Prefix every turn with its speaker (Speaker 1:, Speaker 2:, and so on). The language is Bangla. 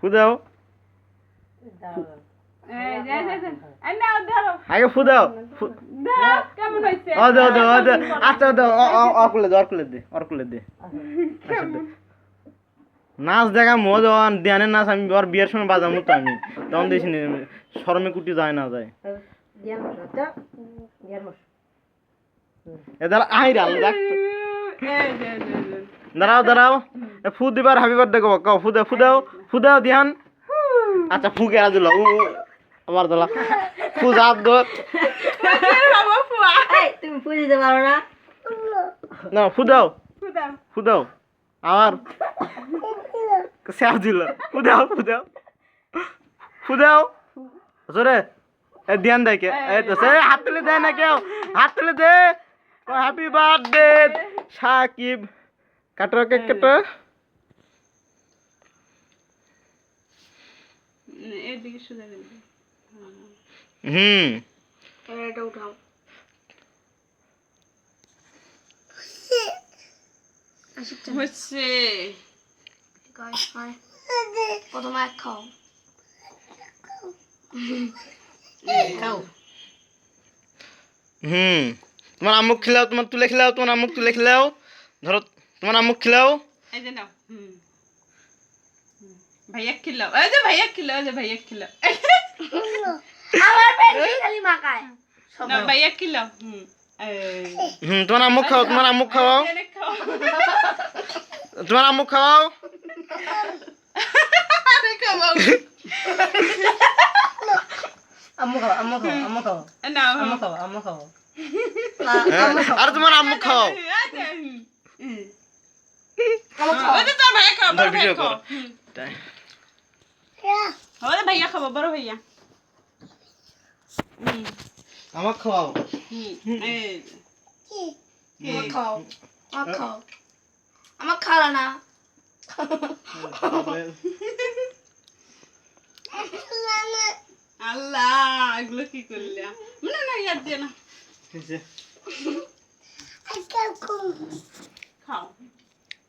Speaker 1: ফুদাও আগে ফুদাও আচ্ছা দাও অরকুলে দে নাচ দেখা মজা ধ্যানের নাচ আমি ওর বিয়ের সময় বাজাবো তো আমি তখন দেখি শরমে কুটি যায় না যায় এদার আইরা দাঁড়াও দাঁড়াও ফু দিবার হ্যাপি বার্থডে কও ফুদাও ধ্যান আচ্ছা ফুকে দিল আবার দলা ফু জাত দো
Speaker 2: তুমি ফু দিতে পারো না
Speaker 1: না ফুদাও আবার স্যাপ দিল ফুদাও জোরে এ ধ্যান দেয় কে এই তো সে হাত তুলে দেয় না কেউ হাত তুলে দে হ্যাপি বার্থডে সাকিব কাটো কেক কাটো
Speaker 3: এদিকে সোজা
Speaker 2: এটা উঠাও
Speaker 3: হচ্ছে
Speaker 2: প্রথমে এক খাও
Speaker 1: তোমার আম্মুক খিলাও তোমার তুলে খিলাও তোমার আম্মুক তুলে খিলাও ধরো তোমার আম্মুক খিলাও
Speaker 3: এই যে নাও ভাইয়া খিলাও এই যে ভাইয়া খিলাও
Speaker 2: আমার পেট খালি মাকায়
Speaker 3: না ভাইয়া খিলাও
Speaker 1: তোমার আম্মুক খাও তোমার আম্মুক খাওয়াও তোমার আম্মুক খাওয়াও
Speaker 3: আরে খাও
Speaker 2: আম্মু খাও
Speaker 3: না
Speaker 2: আম্মু খাও
Speaker 1: আর তোমার আম্মুক খাওয়াও
Speaker 3: ওই যে তোর ভাইয়া খাও বড়
Speaker 1: ভিডিও
Speaker 3: ভাইয়া খাও ওরে ভাইয়া খাবো বড় ভাইয়া
Speaker 1: আমাক খাওয়াও
Speaker 2: খাও আমার খালা না
Speaker 3: আল্লাহ এগুলো কি করলে না ইয়াদ দিয়ে না খাও